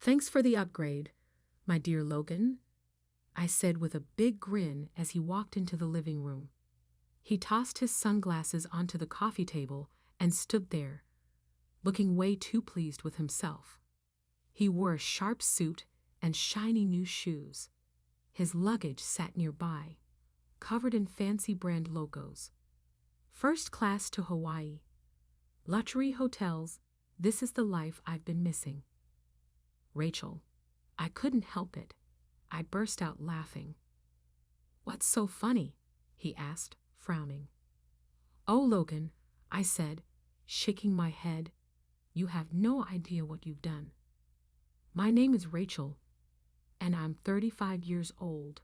Thanks for the upgrade, my dear Logan, I said with a big grin as he walked into the living room. He tossed his sunglasses onto the coffee table and stood there, looking way too pleased with himself. He wore a sharp suit and shiny new shoes. His luggage sat nearby, covered in fancy brand logos. First class to Hawaii. Luxury hotels, this is the life I've been missing. Rachel, I couldn't help it. I burst out laughing. What's so funny? He asked, frowning. Oh, Logan, I said, shaking my head. You have no idea what you've done. My name is Rachel, and I'm 35 years old.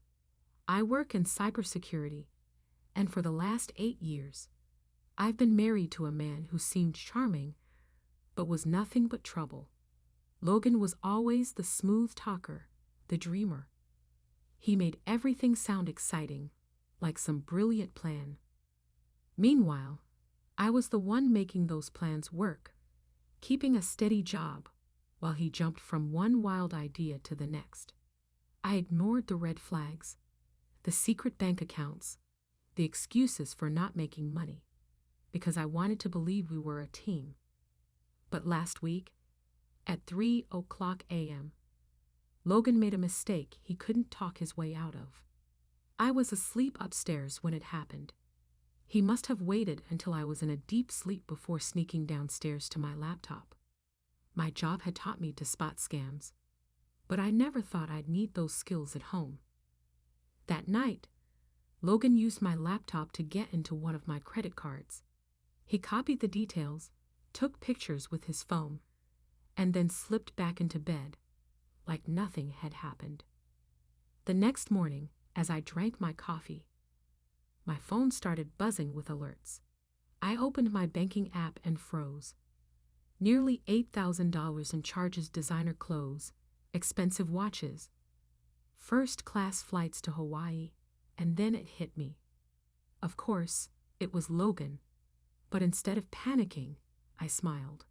I work in cybersecurity, and for the last 8 years, I've been married to a man who seemed charming, but was nothing but trouble. Logan was always the smooth talker, the dreamer. He made everything sound exciting, like some brilliant plan. Meanwhile, I was the one making those plans work, keeping a steady job, while he jumped from one wild idea to the next. I ignored the red flags, the secret bank accounts, the excuses for not making money, because I wanted to believe we were a team. But last week, at 3:00 a.m., Logan made a mistake he couldn't talk his way out of. I was asleep upstairs when it happened. He must have waited until I was in a deep sleep before sneaking downstairs to my laptop. My job had taught me to spot scams, but I never thought I'd need those skills at home. That night, Logan used my laptop to get into one of my credit cards. He copied the details, took pictures with his phone, and then slipped back into bed, like nothing had happened. The next morning, as I drank my coffee, my phone started buzzing with alerts. I opened my banking app and froze. Nearly $8,000 in charges, designer clothes, expensive watches, first-class flights to Hawaii, and then it hit me. Of course, it was Logan, but instead of panicking, I smiled.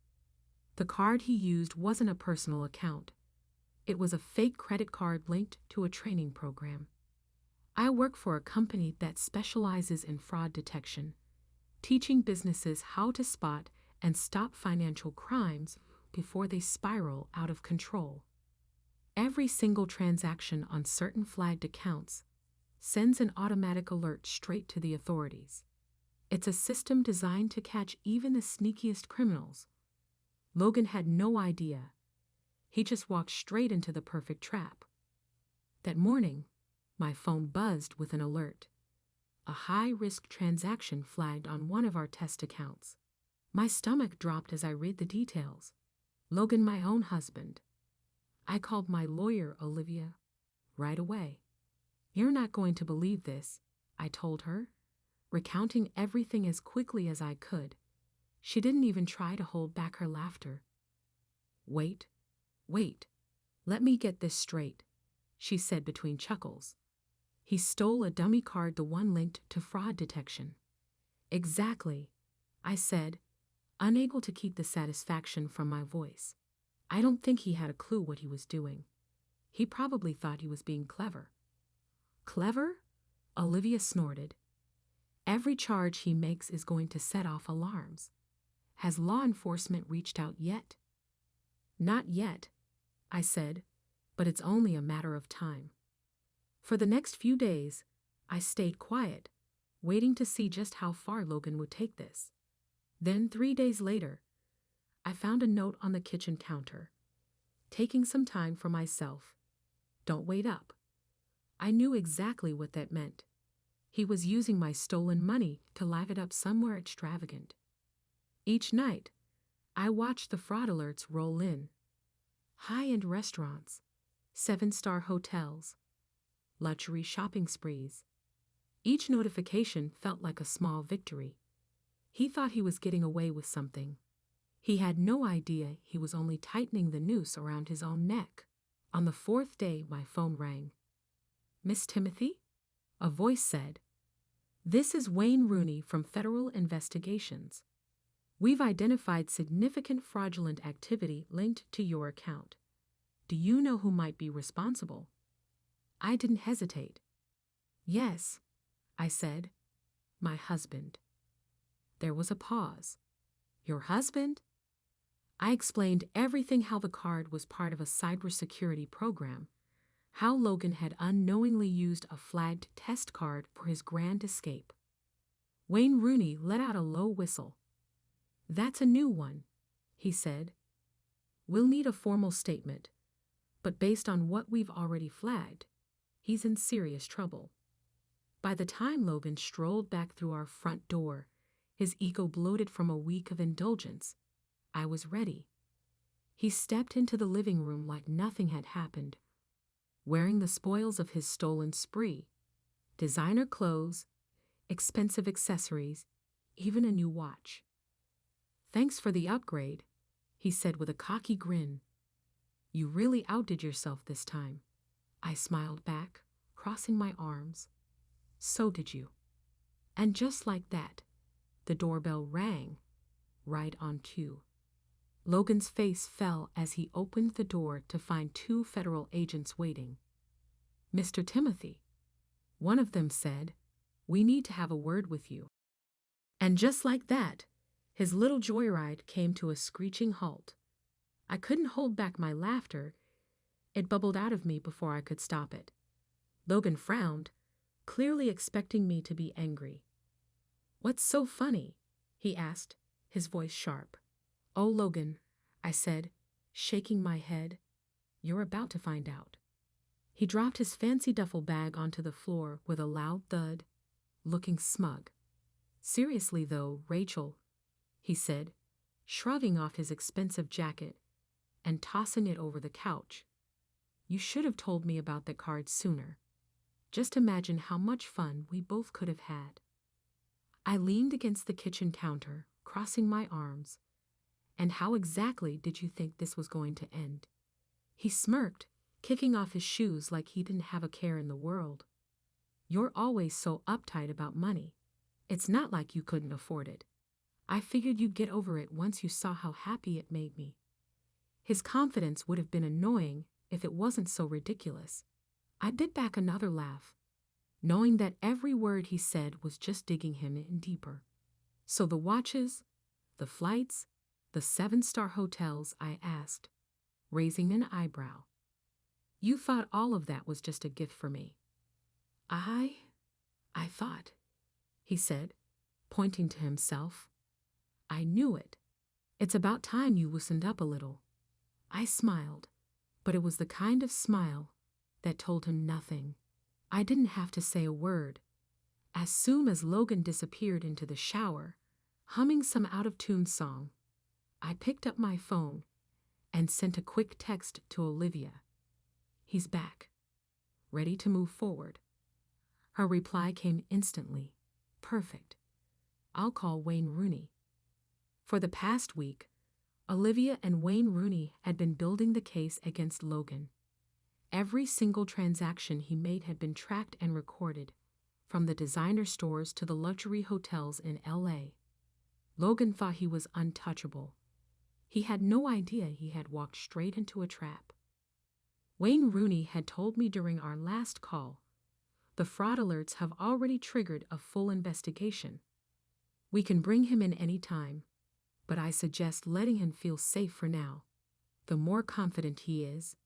The card he used wasn't a personal account. It was a fake credit card linked to a training program. I work for a company that specializes in fraud detection, teaching businesses how to spot and stop financial crimes before they spiral out of control. Every single transaction on certain flagged accounts sends an automatic alert straight to the authorities. It's a system designed to catch even the sneakiest criminals. Logan had no idea. He just walked straight into the perfect trap. That morning, my phone buzzed with an alert. A high-risk transaction flagged on one of our test accounts. My stomach dropped as I read the details. Logan, my own husband. I called my lawyer, Olivia, right away. You're not going to believe this, I told her, recounting everything as quickly as I could. She didn't even try to hold back her laughter. Wait, let me get this straight, she said between chuckles. He stole a dummy card, the one linked to fraud detection. Exactly, I said, unable to keep the satisfaction from my voice. I don't think he had a clue what he was doing. He probably thought he was being clever. Clever? Olivia snorted. Every charge he makes is going to set off alarms. Has law enforcement reached out yet? Not yet, I said, but it's only a matter of time. For the next few days, I stayed quiet, waiting to see just how far Logan would take this. Then 3 days later, I found a note on the kitchen counter. Taking some time for myself. Don't wait up. I knew exactly what that meant. He was using my stolen money to live it up somewhere extravagant. Each night, I watched the fraud alerts roll in. High-end restaurants, 7-star hotels, luxury shopping sprees. Each notification felt like a small victory. He thought he was getting away with something. He had no idea he was only tightening the noose around his own neck. On the 4th day, my phone rang. Miss Timothy? A voice said, "This is Wayne Rooney from Federal Investigations. We've identified significant fraudulent activity linked to your account. Do you know who might be responsible? I didn't hesitate. Yes, I said. My husband. There was a pause. Your husband? I explained everything: how the card was part of a cybersecurity program, how Logan had unknowingly used a flagged test card for his grand escape. Wayne Rooney let out a low whistle. That's a new one, he said. We'll need a formal statement, but based on what we've already flagged, he's in serious trouble. By the time Logan strolled back through our front door, his ego bloated from a week of indulgence, I was ready. He stepped into the living room like nothing had happened, wearing the spoils of his stolen spree: designer clothes, expensive accessories, even a new watch. Thanks for the upgrade, he said with a cocky grin. You really outdid yourself this time. I smiled back, crossing my arms. So did you. And just like that, the doorbell rang, right on cue. Logan's face fell as he opened the door to find 2 federal agents waiting. Mr. Timothy, one of them said, we need to have a word with you. And just like that, his little joyride came to a screeching halt. I couldn't hold back my laughter. It bubbled out of me before I could stop it. Logan frowned, clearly expecting me to be angry. What's so funny? He asked, his voice sharp. Oh, Logan, I said, shaking my head. You're about to find out. He dropped his fancy duffel bag onto the floor with a loud thud, looking smug. Seriously though, Rachel, he said, shrugging off his expensive jacket and tossing it over the couch. You should have told me about the card sooner. Just imagine how much fun we both could have had. I leaned against the kitchen counter, crossing my arms. And how exactly did you think this was going to end? He smirked, kicking off his shoes like he didn't have a care in the world. You're always so uptight about money. It's not like you couldn't afford it. I figured you'd get over it once you saw how happy it made me. His confidence would have been annoying if it wasn't so ridiculous. I bit back another laugh, knowing that every word he said was just digging him in deeper. So the watches, the flights, the 7-star hotels, I asked, raising an eyebrow. You thought all of that was just a gift for me. I thought, he said, pointing to himself. I knew it. It's about time you loosened up a little. I smiled, but it was the kind of smile that told him nothing. I didn't have to say a word. As soon as Logan disappeared into the shower, humming some out-of-tune song, I picked up my phone and sent a quick text to Olivia. He's back, ready to move forward. Her reply came instantly. Perfect. I'll call Wayne Rooney. For the past week, Olivia and Wayne Rooney had been building the case against Logan. Every single transaction he made had been tracked and recorded, from the designer stores to the luxury hotels in LA. Logan thought he was untouchable. He had no idea he had walked straight into a trap. Wayne Rooney had told me during our last call, the fraud alerts have already triggered a full investigation. We can bring him in any time, but I suggest letting him feel safe for now. The more confident he is,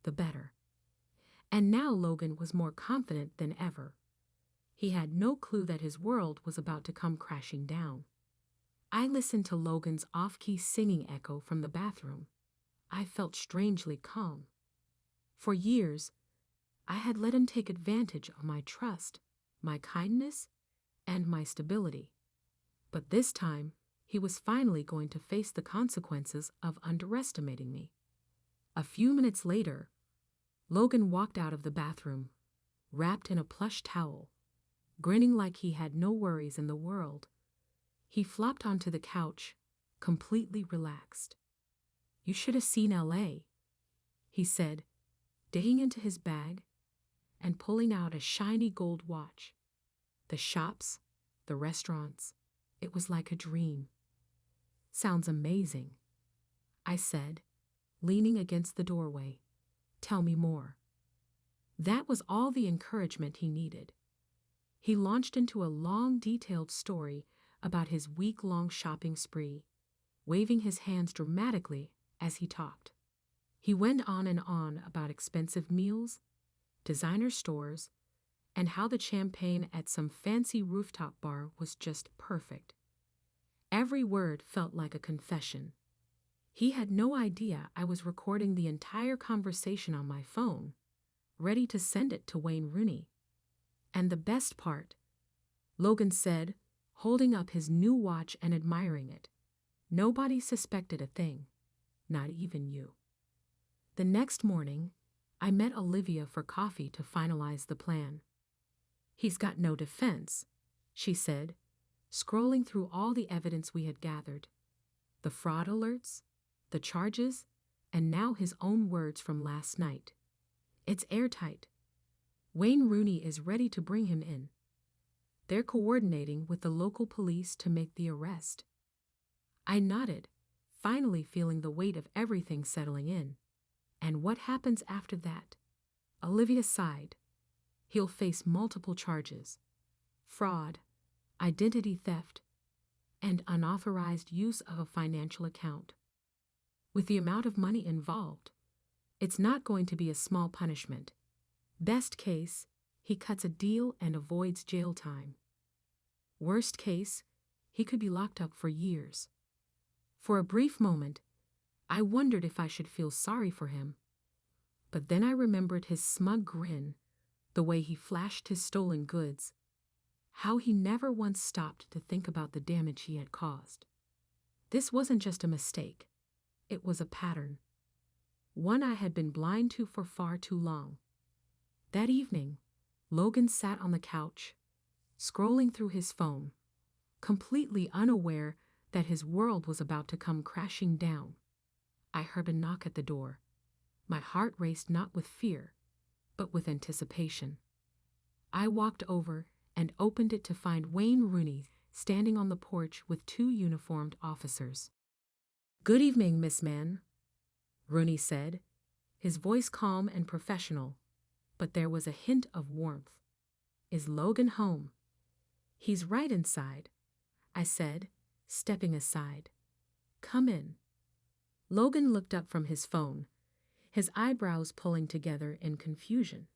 the better. And now Logan was more confident than ever. He had no clue that his world was about to come crashing down. I listened to Logan's off-key singing echo from the bathroom. I felt strangely calm. For years, I had let him take advantage of my trust, my kindness, and my stability. But this time, he was finally going to face the consequences of underestimating me. A few minutes later, Logan walked out of the bathroom, wrapped in a plush towel, grinning like he had no worries in the world. He flopped onto the couch, completely relaxed. You should have seen LA, he said, digging into his bag and pulling out a shiny gold watch. The shops, the restaurants, it was like a dream. Sounds amazing, I said, leaning against the doorway. Tell me more." That was all the encouragement he needed. He launched into a long, detailed story about his week-long shopping spree, waving his hands dramatically as he talked. He went on and on about expensive meals, designer stores, and how the champagne at some fancy rooftop bar was just perfect. Every word felt like a confession. He had no idea I was recording the entire conversation on my phone, ready to send it to Wayne Rooney. And the best part, Logan said, holding up his new watch and admiring it, nobody suspected a thing, not even you. The next morning, I met Olivia for coffee to finalize the plan. "He's got no defense," she said, scrolling through all the evidence we had gathered. The fraud alerts, the charges, and now his own words from last night. "It's airtight. Wayne Rooney is ready to bring him in. They're coordinating with the local police to make the arrest." I nodded, finally feeling the weight of everything settling in. "And what happens after that?" Olivia sighed. "He'll face multiple charges: fraud, identity theft, and unauthorized use of a financial account. With the amount of money involved, it's not going to be a small punishment. Best case, he cuts a deal and avoids jail time. Worst case, he could be locked up for years." For a brief moment, I wondered if I should feel sorry for him. But then I remembered his smug grin, the way he flashed his stolen goods, how he never once stopped to think about the damage he had caused. This wasn't just a mistake. It was a pattern. One I had been blind to for far too long. That evening, Logan sat on the couch, scrolling through his phone, completely unaware that his world was about to come crashing down. I heard a knock at the door. My heart raced not with fear, but with anticipation. I walked over and opened it to find Wayne Rooney standing on the porch with two uniformed officers. "Good evening, Miss Mann," Rooney said, his voice calm and professional, but there was a hint of warmth. "Is Logan home?" "He's right inside," I said, stepping aside. "Come in." Logan looked up from his phone, his eyebrows pulling together in confusion.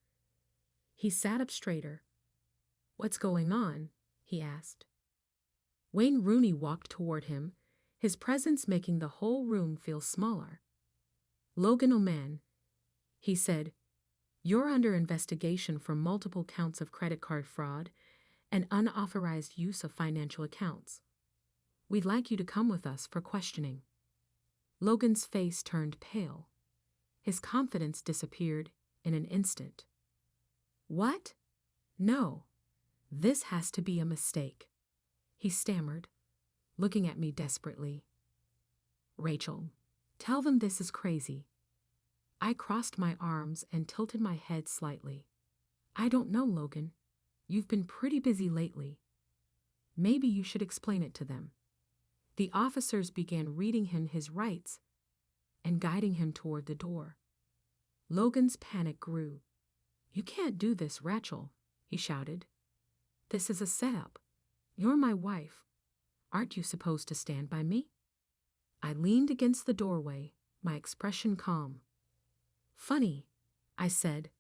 He sat up straighter. "What's going on?" he asked. Wayne Rooney walked toward him, his presence making the whole room feel smaller. "Logan O'Man," he said, "you're under investigation for multiple counts of credit card fraud and unauthorized use of financial accounts. We'd like you to come with us for questioning." Logan's face turned pale. His confidence disappeared in an instant. "What? No. This has to be a mistake," he stammered, looking at me desperately. "Rachel, tell them this is crazy." I crossed my arms and tilted my head slightly. "I don't know, Logan. You've been pretty busy lately. Maybe you should explain it to them." The officers began reading him his rights and guiding him toward the door. Logan's panic grew. "You can't do this, Rachel," he shouted. "This is a setup. You're my wife. Aren't you supposed to stand by me?" I leaned against the doorway, my expression calm. "Funny," I said.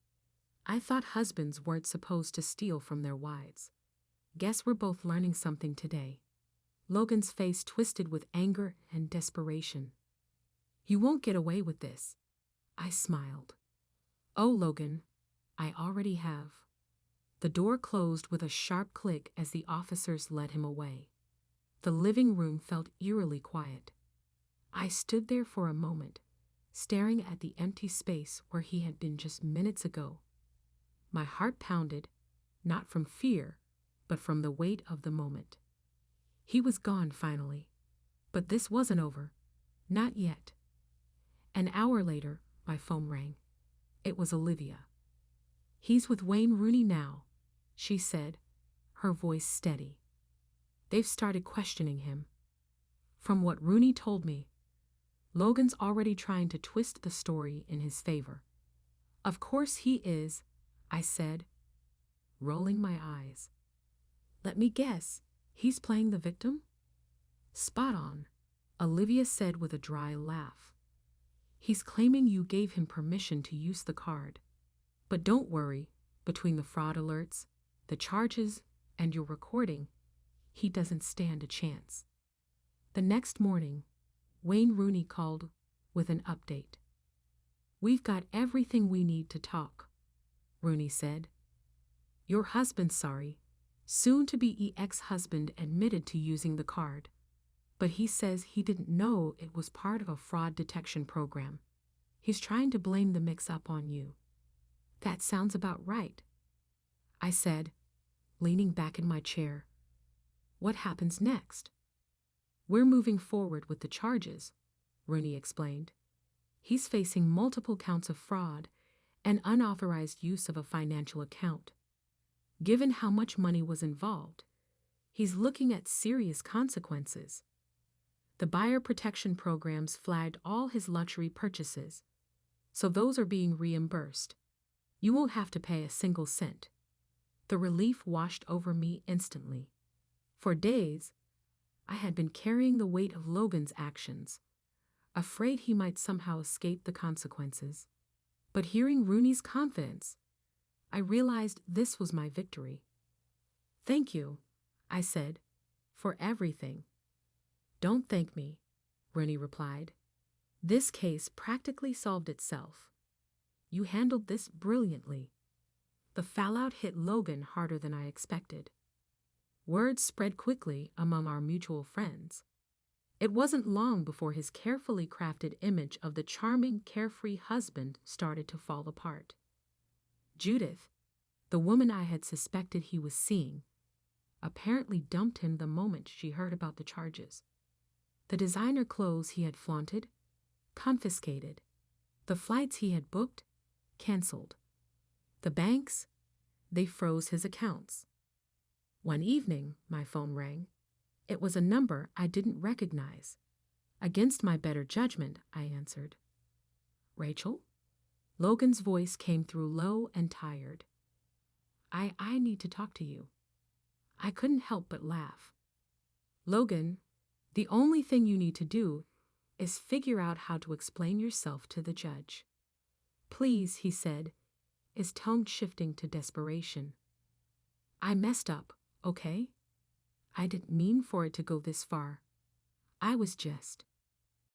"I thought husbands weren't supposed to steal from their wives. Guess we're both learning something today." Logan's face twisted with anger and desperation. "You won't get away with this." I smiled. "Oh, Logan, I already have." The door closed with a sharp click as the officers led him away. The living room felt eerily quiet. I stood there for a moment, staring at the empty space where he had been just minutes ago. My heart pounded, not from fear, but from the weight of the moment. He was gone finally. But this wasn't over. Not yet. An hour later, my phone rang. It was Olivia. "He's with Wayne Rooney now," she said, her voice steady. "They've started questioning him. From what Rooney told me, Logan's already trying to twist the story in his favor." Of course he is, I said, rolling my eyes. Let me guess, he's playing the victim? Spot on, Olivia said with a dry laugh. He's claiming you gave him permission to use the card. But don't worry, between the fraud alerts, the charges, and your recording, he doesn't stand a chance. The next morning, Wayne Rooney called with an update. We've got everything we need to talk, Rooney said. Your husband's sorry. Soon-to-be ex-husband admitted to using the card, but he says he didn't know it was part of a fraud detection program. He's trying to blame the mix-up on you. That sounds about right, I said, leaning back in my chair. What happens next? We're moving forward with the charges, Rooney explained. He's facing multiple counts of fraud and unauthorized use of a financial account. Given how much money was involved, he's looking at serious consequences. The buyer protection programs flagged all his luxury purchases, so those are being reimbursed. You won't have to pay a single cent. The relief washed over me instantly. For days, I had been carrying the weight of Logan's actions, afraid he might somehow escape the consequences. But hearing Rooney's confidence, I realized this was my victory. Thank you, I said, for everything. Don't thank me, Rooney replied. This case practically solved itself. You handled this brilliantly. The fallout hit Logan harder than I expected. Word spread quickly among our mutual friends. It wasn't long before his carefully crafted image of the charming, carefree husband started to fall apart. Judith, the woman I had suspected he was seeing, apparently dumped him the moment she heard about the charges. The designer clothes he had flaunted, confiscated. The flights he had booked, canceled. The banks, they froze his accounts. One evening, my phone rang. It was a number I didn't recognize. Against my better judgment, I answered. Rachel? Logan's voice came through low and tired. I need to talk to you. I couldn't help but laugh. Logan, the only thing you need to do is figure out how to explain yourself to the judge. Please, he said, his tone shifting to desperation. I messed up, okay? I didn't mean for it to go this far. I was just